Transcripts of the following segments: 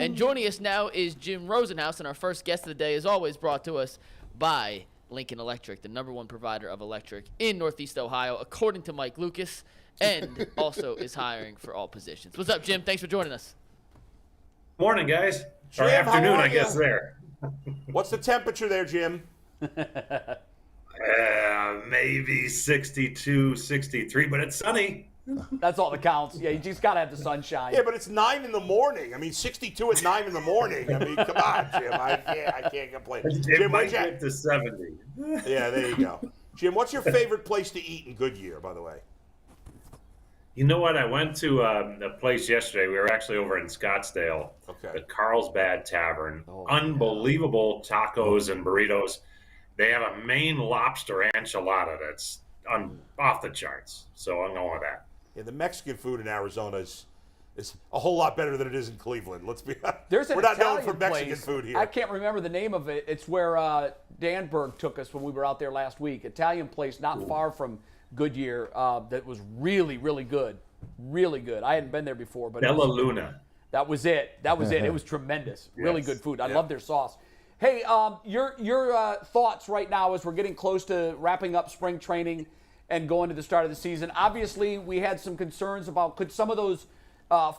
And joining us now is Jim Rosenhaus, and our first guest of the day is always brought to us by Lincoln Electric, the #1 provider of electric in Northeast Ohio, according to Mike Lucas, and also is hiring for all positions. What's up, Jim? Thanks for joining us. Morning, guys. Jim, or afternoon, I guess, you? there. What's the temperature there, Jim? Maybe 62, 63, but it's sunny. That's all that counts. Yeah, you just got to have the sunshine. Yeah, but it's 9 in the morning. I mean, 62 at 9 in the morning. I mean, come on, Jim. I can't complain. It Jim, might get to 70. Yeah, there you go. Jim, what's your favorite place to eat in Goodyear, by the way? You know what? I went to a place yesterday. We were actually over in Scottsdale, the Carlsbad Tavern. Unbelievable tacos and burritos. They have a Maine lobster enchilada that's off the charts. So I'm going with that. Yeah, the Mexican food in Arizona is a whole lot better than it is in Cleveland. Let's be honest. We're not known for Mexican food here. I can't remember the name of it. It's where Danberg took us when we were out there last week. Italian place not far from Goodyear that was really, really good. Really good. I hadn't been there before. But Bella Luna. That was it. It was tremendous. Really good food. I love their sauce. Hey, your thoughts right now as we're getting close to wrapping up spring training and going to the start of the season. Obviously, we had some concerns about could some of those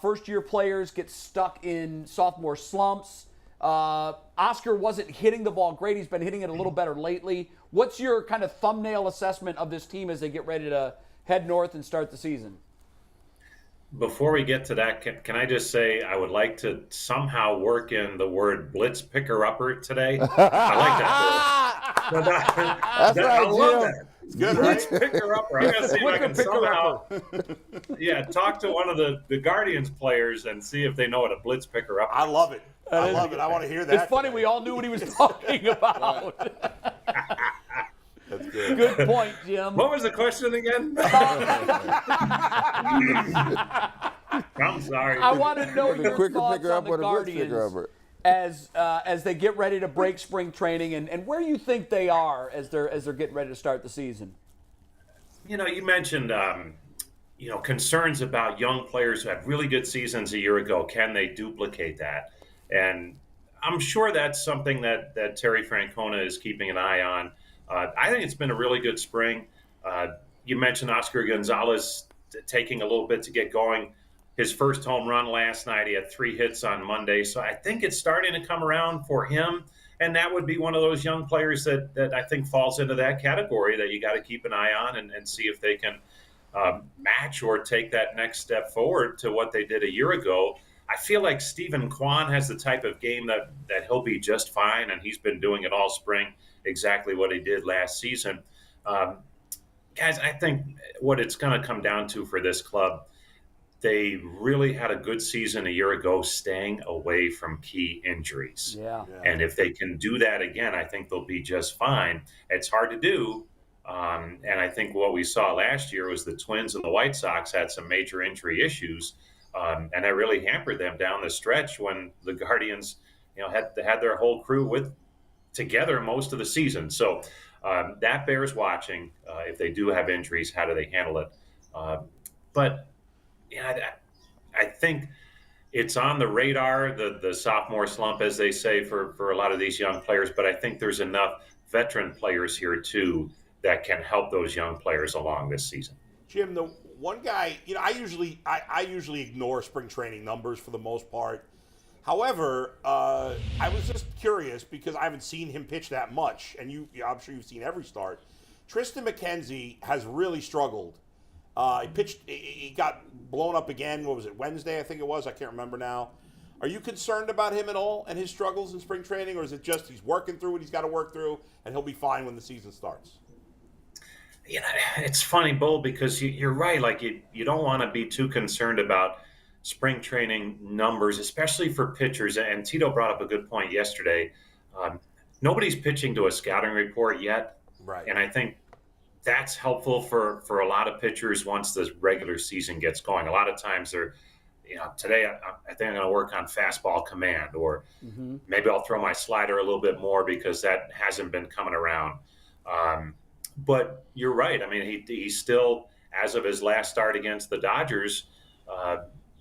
first-year players get stuck in sophomore slumps. Oscar wasn't hitting the ball great. He's been hitting it a little better lately. What's your kind of thumbnail assessment of this team as they get ready to head north and start the season? Before we get to that, can I just say I would like to somehow work in the word blitz picker-upper today? I like that word. That's right, I love Jim. that. It's good, Blitz right? picker-upper. I'm going to see if I can somehow talk to one of the Guardians players and see if they know what a blitz picker-upper is. I love it. I love it. I want to hear that. It's funny. today. We all knew what he was talking about. That's good. Good point, Jim. What was the question again? I'm sorry. I want to know your quicker thoughts picker on up the or the blitz picker Guardians upper? as they get ready to break spring training and where you think they are as they're getting ready to start the season. You know, you mentioned concerns about young players who had really good seasons a year ago. Can they duplicate that? And I'm sure that's something that Terry Francona is keeping an eye on. I think it's been a really good spring. You mentioned Oscar Gonzalez taking a little bit to get going. His first home run last night, he had 3 hits on Monday. So I think it's starting to come around for him. And that would be one of those young players that I think falls into that category that you got to keep an eye on and see if they can match or take that next step forward to what they did a year ago. I feel like Stephen Kwan has the type of game that he'll be just fine, and he's been doing it all spring, exactly what he did last season. Guys, I think what it's going to come down to for this club, they really had a good season a year ago staying away from key injuries. Yeah. And if they can do that again, I think they'll be just fine. It's hard to do. And I think what we saw last year was the Twins and the White Sox had some major injury issues. And that really hampered them down the stretch when the Guardians, had their whole crew together most of the season. So that bears watching. If they do have injuries, how do they handle it? But I think it's on the radar, the sophomore slump, as they say, for a lot of these young players. But I think there's enough veteran players here, too, that can help those young players along this season. Jim, the one guy, I usually ignore spring training numbers for the most part. However, I was just curious because I haven't seen him pitch that much, and I'm sure you've seen every start. Tristan McKenzie has really struggled. He got blown up again. What was it, Wednesday, I think it was? I can't remember now. Are you concerned about him at all and his struggles in spring training, or is it just he's working through what he's got to work through and he'll be fine when the season starts? It's funny, Bull, because you're right. Like you don't want to be too concerned about spring training numbers, especially for pitchers. And Tito brought up a good point yesterday. Nobody's pitching to a scouting report yet. Right. And I think that's helpful for a lot of pitchers once the regular season gets going. A lot of times they're, today I think I'm going to work on fastball command, or maybe I'll throw my slider a little bit more because that hasn't been coming around. But you're right. I mean, he's still, as of his last start against the Dodgers,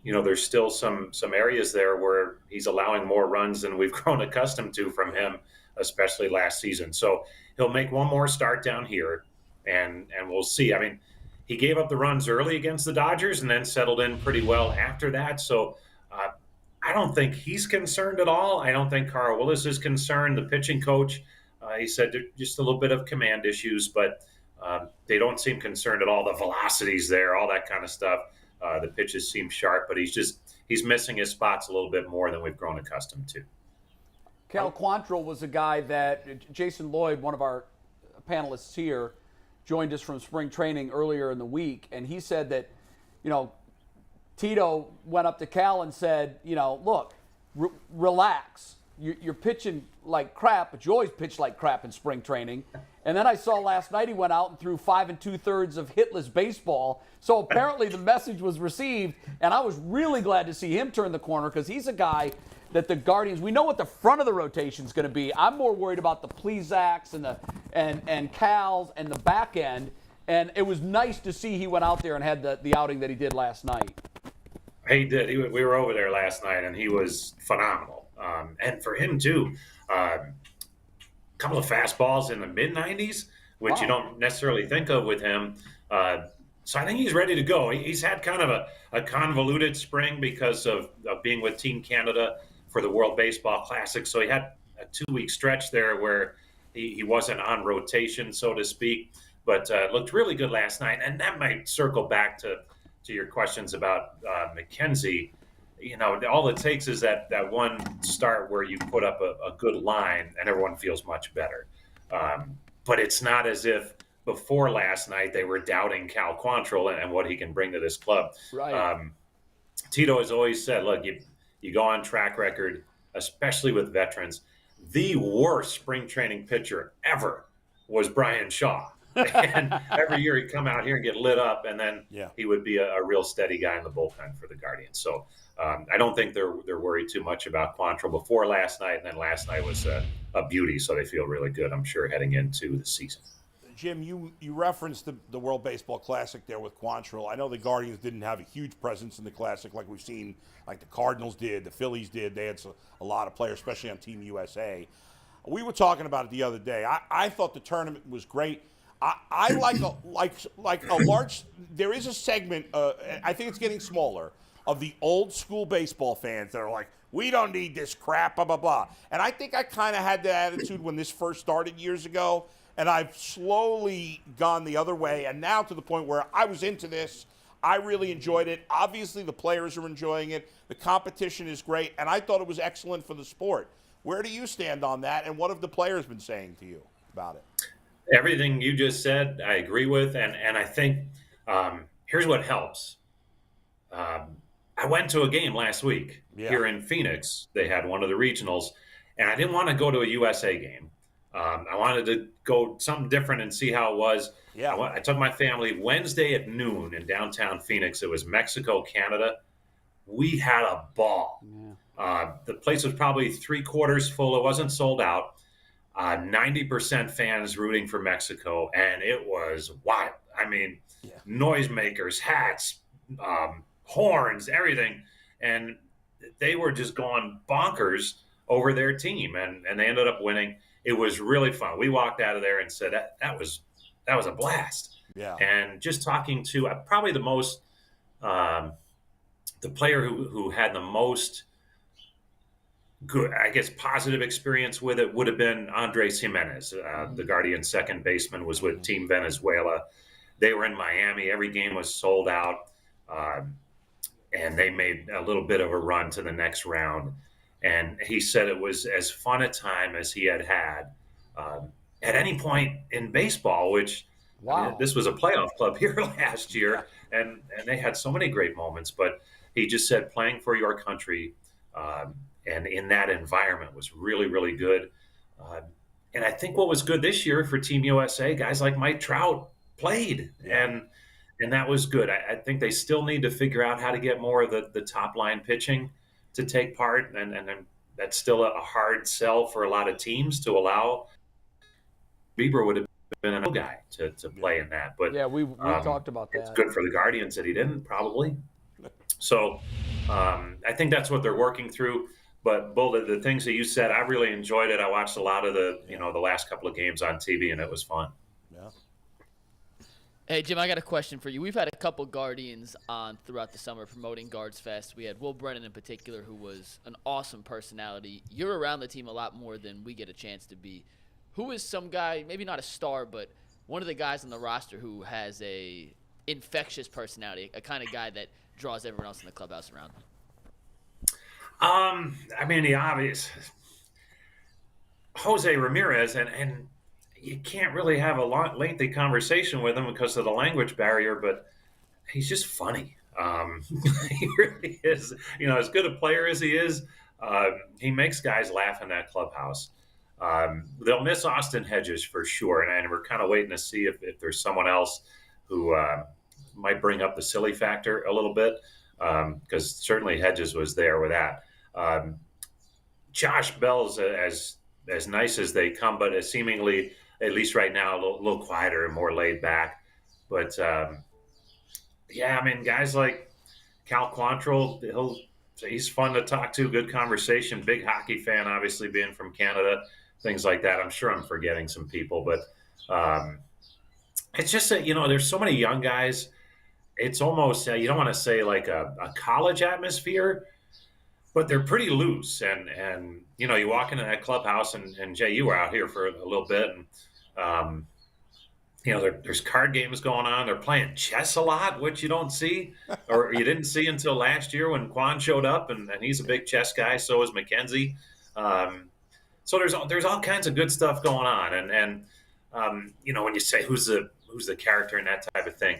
there's still some areas there where he's allowing more runs than we've grown accustomed to from him, especially last season. So he'll make one more start down here, and we'll see. I mean, he gave up the runs early against the Dodgers and then settled in pretty well after that. So I don't think he's concerned at all. I don't think Carl Willis is concerned. The pitching coach, he said just a little bit of command issues, but they don't seem concerned at all. The velocity's there, all that kind of stuff. The pitches seem sharp, but he's missing his spots a little bit more than we've grown accustomed to. Cal Quantrill was a guy that Jason Lloyd, one of our panelists here, joined us from spring training earlier in the week, and he said that, Tito went up to Cal and said, look, relax. You're pitching like crap, but you always pitch like crap in spring training. And then I saw last night he went out and threw 5 2/3 of hitless baseball. So apparently the message was received, and I was really glad to see him turn the corner because he's a guy that the Guardians, we know what the front of the rotation is going to be. I'm more worried about the Plezaks and Cals and the back end. And it was nice to see he went out there and had the outing that he did last night. He did. We were over there last night, and he was phenomenal. And for him, too, a couple of fastballs in the mid-90s, which you don't necessarily think of with him. So I think he's ready to go. He's had kind of a convoluted spring because of being with Team Canada for the World Baseball Classic. So he had a 2-week stretch there where he wasn't on rotation, so to speak, but looked really good last night. And that might circle back to your questions about McKenzie. All it takes is that one start where you put up a good line and everyone feels much better. But it's not as if before last night they were doubting Cal Quantrill and what he can bring to this club. Right. Tito has always said, look, you go on track record, especially with veterans. The worst spring training pitcher ever was Brian Shaw. And every year he'd come out here and get lit up, and then he would be a real steady guy in the bullpen for the Guardians. So I don't think they're worried too much about Quantrill before last night, and then last night was a beauty, so they feel really good, I'm sure, heading into the season. Jim, you referenced the World Baseball Classic there with Quantrill. I know the Guardians didn't have a huge presence in the Classic like we've seen, like the Cardinals did, the Phillies did. They had a lot of players, especially on Team USA. We were talking about it the other day. I thought the tournament was great. I like a large. There is a segment. I think it's getting smaller of the old school baseball fans that are like, we don't need this crap, blah blah blah. And I think I kind of had that attitude when this first started years ago, and I've slowly gone the other way. And now to the point where I was into this. I really enjoyed it. Obviously, the players are enjoying it. The competition is great, and I thought it was excellent for the sport. Where do you stand on that, and what have the players been saying to you about it? Everything you just said, I agree with, and I think here's what helps. I went to a game last week here in Phoenix. They had one of the regionals, and I didn't want to go to a USA game. I wanted to go something different and see how it was. Yeah. I took my family Wednesday at noon in downtown Phoenix. It was Mexico, Canada. We had a ball. Yeah. The place was probably 3/4 full. It wasn't sold out. 90% fans rooting for Mexico, and it was wild. I mean, noisemakers, hats, horns, everything. And they were just going bonkers over their team, and they ended up winning. It was really fun. We walked out of there and said, that was a blast. Yeah. And just talking to probably the most, the player who had the most good, I guess, positive experience with it would have been Andres Jimenez. The Guardians' second baseman was with Team Venezuela. They were in Miami. Every game was sold out. And they made a little bit of a run to the next round. And he said it was as fun a time as he had at any point in baseball, which I mean, this was a playoff club here last year. And they had so many great moments. But he just said playing for your country and in that environment was really, really good. And I think what was good this year for Team USA, guys like Mike Trout played. And that was good. I think they still need to figure out how to get more of the top line pitching to take part. And that's still a hard sell for a lot of teams to allow. Bieber would have been a guy to play in that. But we talked about that. It's good for the Guardians that he didn't, probably. So I think that's what they're working through. But both the things that you said, I really enjoyed it. I watched a lot of the last couple of games on TV, and it was fun. Yeah. Hey, Jim, I got a question for you. We've had a couple Guardians on throughout the summer promoting Guards Fest. We had Will Brennan in particular, who was an awesome personality. You're around the team a lot more than we get a chance to be. Who is some guy, maybe not a star, but one of the guys on the roster who has a infectious personality, a kind of guy that draws everyone else in the clubhouse around? I mean, the obvious, Jose Ramirez, and you can't really have a lengthy conversation with him because of the language barrier, but he's just funny. He really is. As good a player as he is, he makes guys laugh in that clubhouse. They'll miss Austin Hedges for sure, and we're kind of waiting to see if there's someone else who might bring up the silly factor a little bit, because certainly Hedges was there with that. Josh Bell's as nice as they come, but is seemingly, at least right now, a little quieter and more laid back. But guys like Cal Quantrill, he's fun to talk to, good conversation, big hockey fan, obviously being from Canada, things like that. I'm sure I'm forgetting some people, but it's just that, there's so many young guys. It's almost, you don't want to say like a college atmosphere, but they're pretty loose. And you walk into that clubhouse, and Jay, you were out here for a little bit, and there's card games going on. They're playing chess a lot, which you don't see, or you didn't see until last year when Kwan showed up, and he's a big chess guy. So is McKenzie. So there's all kinds of good stuff going on. And when you say who's the character and that type of thing,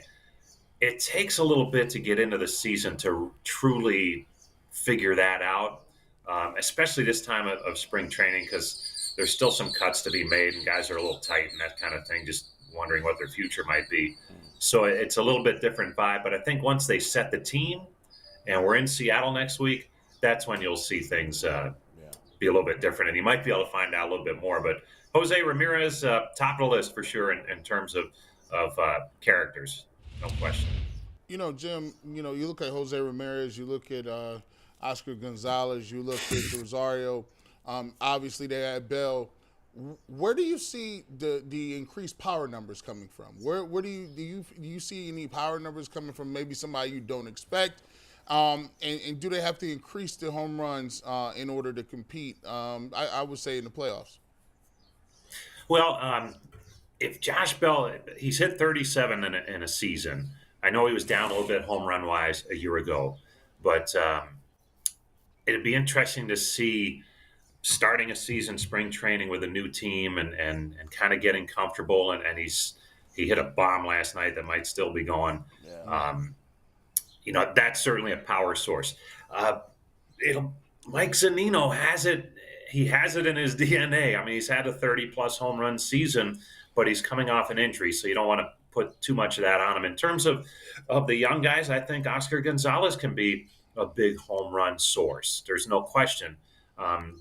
it takes a little bit to get into the season to truly figure that out, especially this time of spring training, because there's still some cuts to be made and guys are a little tight and that kind of thing, just wondering what their future might be. So it's a little bit different vibe. But I think once they set the team and we're in Seattle next week, that's when you'll see things be a little bit different. And you might be able to find out a little bit more. But Jose Ramirez, top of the list for sure in terms of characters, no question. Jim, you look at Jose Ramirez, you look at Oscar Gonzalez, you look at Rosario. Obviously, they had Bell. Where do you see the increased power numbers coming from? Where do you see any power numbers coming from? Maybe somebody you don't expect, and do they have to increase the home runs in order to compete? I would say in the playoffs. Well, if Josh Bell, he's hit 37 in a season. I know he was down a little bit home run wise a year ago, but it'd be interesting to see starting a season spring training with a new team and kind of getting comfortable. And he hit a bomb last night that might still be going. Yeah. That's certainly a power source. Mike Zunino has it. He has it in his DNA. I mean, he's had a 30-plus home run season, but he's coming off an injury, so you don't want to put too much of that on him. In terms of the young guys, I think Oscar Gonzalez can be a big home run source. There's no question.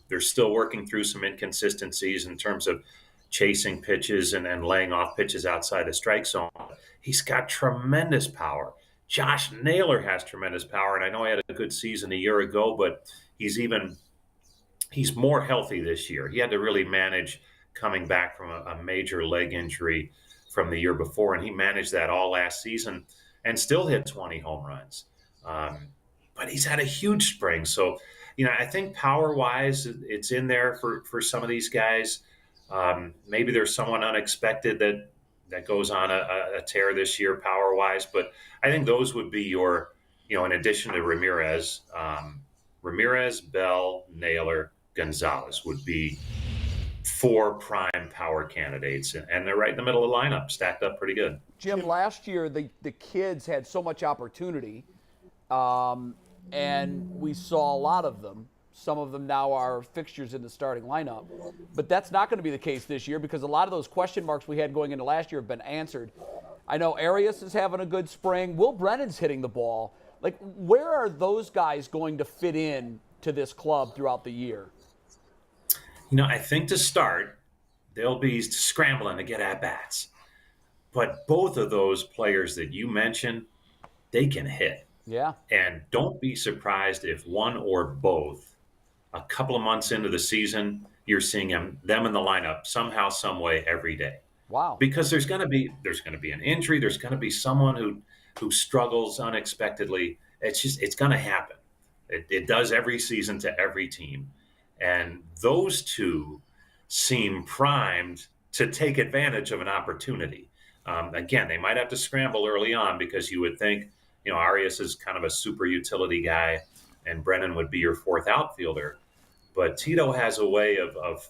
They're still working through some inconsistencies in terms of chasing pitches and laying off pitches outside the strike zone. He's got tremendous power. Josh Naylor has tremendous power, and I know he had a good season a year ago, but he's more healthy this year. He had to really manage coming back from a major leg injury from the year before, and he managed that all last season and still hit 20 home runs. But he's had a huge spring. So, I think power-wise, it's in there for some of these guys. Maybe there's someone unexpected that goes on a tear this year power-wise. But I think those would be your, in addition to Ramirez, Bell, Naylor, Gonzalez would be 4 prime power candidates. And they're right in the middle of the lineup, stacked up pretty good. Jim, last year the kids had so much opportunity. And we saw a lot of them. Some of them now are fixtures in the starting lineup. But that's not going to be the case this year because a lot of those question marks we had going into last year have been answered. I know Arias is having a good spring. Will Brennan's hitting the ball. Like, where are those guys going to fit in to this club throughout the year? I think to start, they'll be scrambling to get at-bats. But both of those players that you mentioned, they can hit. Yeah. And don't be surprised if one or both, a couple of months into the season, you're seeing them in the lineup somehow, some way, every day. Wow. Because there's going to be an injury. There's going to be someone who struggles unexpectedly. It's going to happen. It does every season to every team. And those two seem primed to take advantage of an opportunity. Again, they might have to scramble early on because you would think, Arias is kind of a super utility guy and Brennan would be your fourth outfielder. But Tito has a way of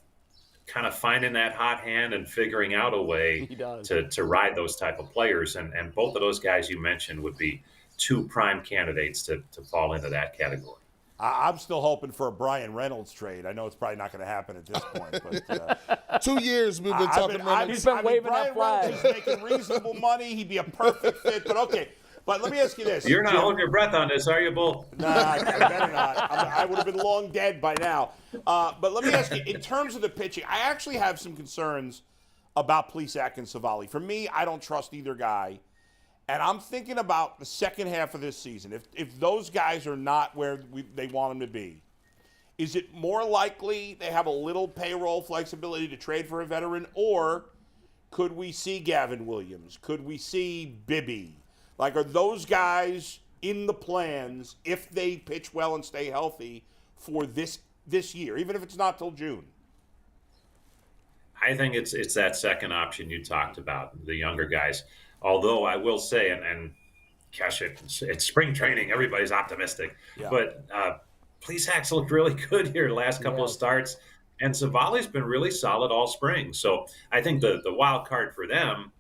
kind of finding that hot hand and figuring out a way to ride those type of players. And both of those guys you mentioned would be two prime candidates to fall into that category. I'm still hoping for a Brian Reynolds trade. I know it's probably not going to happen at this point. But 2 years we've been talking Reynolds. He's been waving that flag. Reynolds is making reasonable money. He'd be a perfect fit. But okay. But let me ask you this. You're not holding your breath on this, are you, Bull? Nah, I better not. I would have been long dead by now. But let me ask you, in terms of the pitching, I actually have some concerns about Plesac and Savali. For me, I don't trust either guy. And I'm thinking about the second half of this season. If those guys are not where they want them to be, is it more likely they have a little payroll flexibility to trade for a veteran? Or could we see Gavin Williams? Could we see Bibby? Like, are those guys in the plans if they pitch well and stay healthy for this year, even if it's not till June? I think it's that second option you talked about, the younger guys. Although I will say, and gosh, it's spring training, everybody's optimistic. Yeah. But Plesac's looked really good here the last couple of starts, and Savali's been really solid all spring. So I think the wild card for them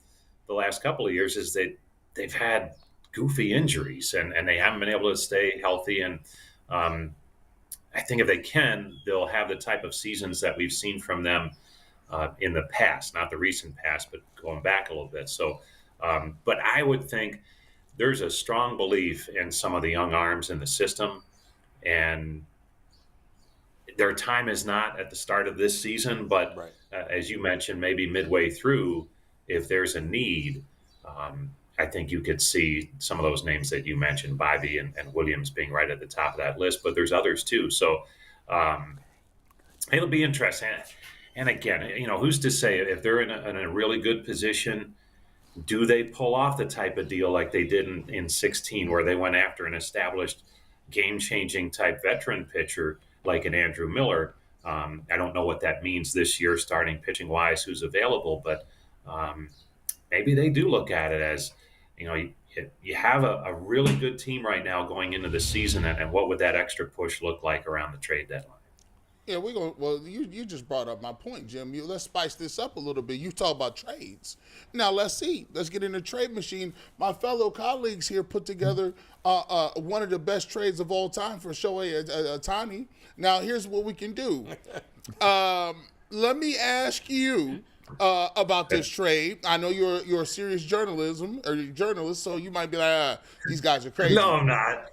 the last couple of years is they've had goofy injuries and they haven't been able to stay healthy. And I think if they can, they'll have the type of seasons that we've seen from them in the past, not the recent past, but going back a little bit. So, but I would think there's a strong belief in some of the young arms in the system, and their time is not at the start of this season, but as you mentioned, maybe midway through, if there's a need, I think you could see some of those names that you mentioned, Bobby and Williams being right at the top of that list, but there's others too. So it'll be interesting. And again, who's to say if they're in a really good position, do they pull off the type of deal like they did in 16, where they went after an established game-changing type veteran pitcher like an Andrew Miller? I don't know what that means this year, starting pitching-wise, who's available, but maybe they do look at it as, you have a really good team right now going into the season, and what would that extra push look like around the trade deadline? Yeah, we're going. Well, you just brought up my point, Jim. Let's spice this up a little bit. You talk about trades. Now let's see. Let's get in the trade machine. My fellow colleagues here put together one of the best trades of all time for Shohei Ohtani. Now here's what we can do. Let me ask you about this trade. I know you're a serious journalist, so you might be like, these guys are crazy. No, I'm not.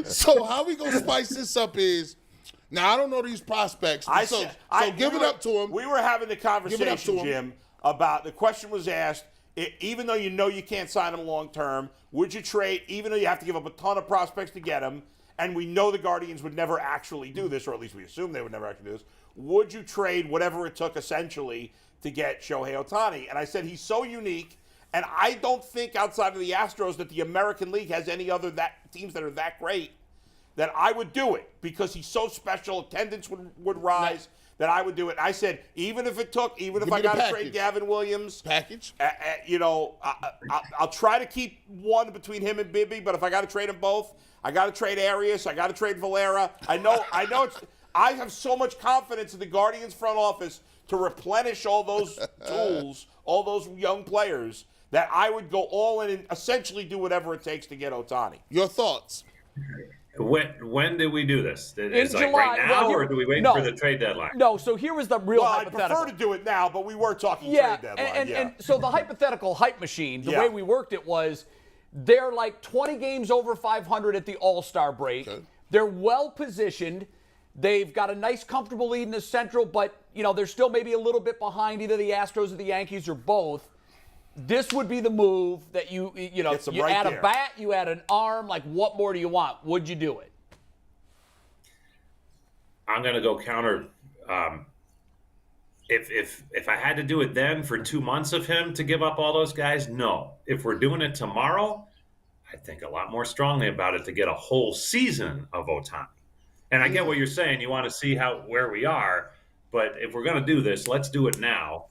So how we gonna spice this up is, now I don't know these prospects. So give it up to them. We were having the conversation, Jim, about the question was asked, even though you can't sign them long term, would you trade, even though you have to give up a ton of prospects to get them, and we know the Guardians would never actually do this, or at least we assume they would never actually do this, would you trade whatever it took essentially to get Shohei Ohtani? And I said he's so unique, and I don't think outside of the Astros that the American League has any other teams that are that great, that I would do it because he's so special. Attendance would rise. That I would do it. I said even if I got to trade Gavin Williams, I'll try to keep one between him and Bibby. But if I got to trade them both, I got to trade Arias. I got to trade Valera. I know. I have so much confidence in the Guardians front office to replenish all those tools, all those young players, that I would go all in and essentially do whatever it takes to get Ohtani. Your thoughts? When did we do this? It's in like July. right now, or do we wait for the trade deadline? No, so here was the real hypothetical. I'd prefer to do it now, but we were talking trade deadline. And so the hypothetical hype machine, the way we worked it was, they're like 20 games over 500 at the All-Star break. Okay. They're well-positioned. They've got a nice, comfortable lead in the Central, but, they're still maybe a little bit behind either the Astros or the Yankees or both. this would be the move that you Gets them you right add there. a bat, you add an arm. Like, what more do you want? Would you do it? I'm going to go counter. If I had to do it then for 2 months of him to give up all those guys, no. If we're doing it tomorrow, I think a lot more strongly about it to get a whole season of Ohtani. And I get what you're saying. You want to see where we are. But if we're going to do this, let's do it now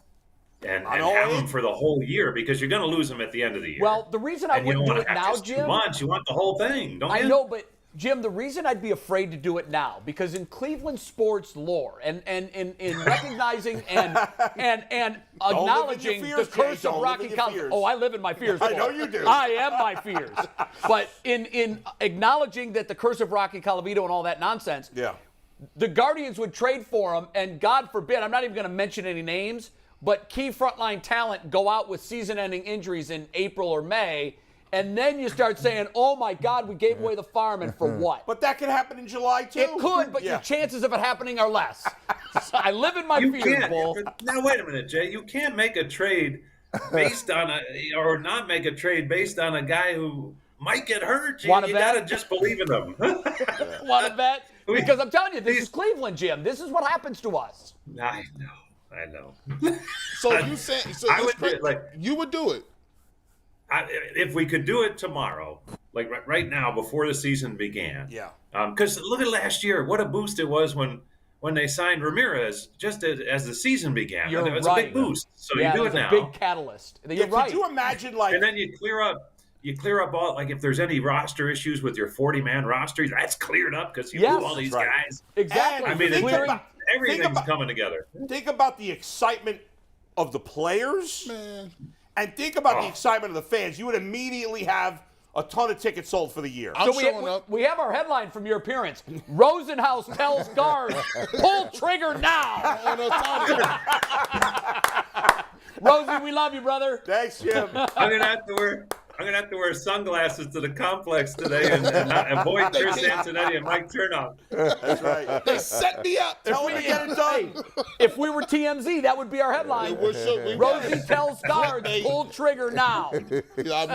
and have him for the whole year, because you're going to lose him at the end of the year. Well, the reason I wouldn't do it now, Jim. 2 months, you want the whole thing, don't you? I know, but Jim, the reason I'd be afraid to do it now, because in Cleveland sports lore and in recognizing and acknowledging fears, the curse Jay. of Don't live in Rocky your College. fears. Oh, I live in my fears. I know you do. I am my fears. But in acknowledging that the curse of Rocky Colavito and all that nonsense, Yeah. the Guardians would trade for him, and God forbid, I'm not even going to mention any names, but key frontline talent go out with season-ending injuries in April or May, and then you start saying, oh, my God, we gave away the farm, and for what? But that could happen in July, too. It could, but Yeah. your chances of it happening are less. So I live in my You fears, can't. Bull. Now, wait a minute, Jay. You can't make a trade based on or not make a trade based on a guy who might get hurt. You Wanna got to bet? just believe in him. Want to bet? Because I'm telling you, this is Cleveland, Jim. This is what happens to us. I know. So you saying I would do it, like, you would do it? if we could do it tomorrow, like right now before the season began. Yeah. Because look at last year, what a boost it was when they signed Ramirez just as the season began. You're It was right. a big boost. So Yeah, you do it was it now. a big catalyst. You're Yeah, right. Could you imagine, like, And then you clear up all, like, if there's any roster issues with your 40-man roster, that's cleared up because you Yes, move all these right. guys. Exactly. And I mean, think Clearing- about- everything's coming together. think about the excitement of the players, Man. and think about the excitement of the fans. You would immediately have a ton of tickets sold for the year. I'm So showing up. we have our headline from your appearance. Rosenhaus tells guards, pull trigger now. On Ohtani. Rosie, we love you, brother. Thanks, Jim. I'm gonna have to wear sunglasses to the complex today and avoid Chris Antonetti and Mike Turnoff. That's right. They set me up. Tell him to get it done. If we were TMZ, that would be our headline. Rosie tells guards, pull trigger now. I'm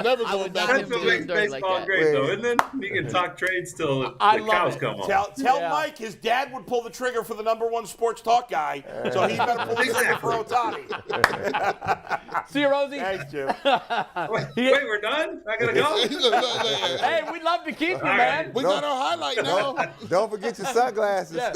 never I going would back not That's to what do makes it dirty like baseball that. great, though, isn't it? You can talk trades till I the love cows it. come home. Tell Yeah. Mike his dad would pull the trigger for the #1 sports talk guy, so he better pull the trigger for Ohtani. See you, Rosie. Thanks, Jim. Wait, we're done? I gotta go? Hey, we'd love to keep you, All man. right. We got our highlight now. Don't forget your sunglasses. Yeah.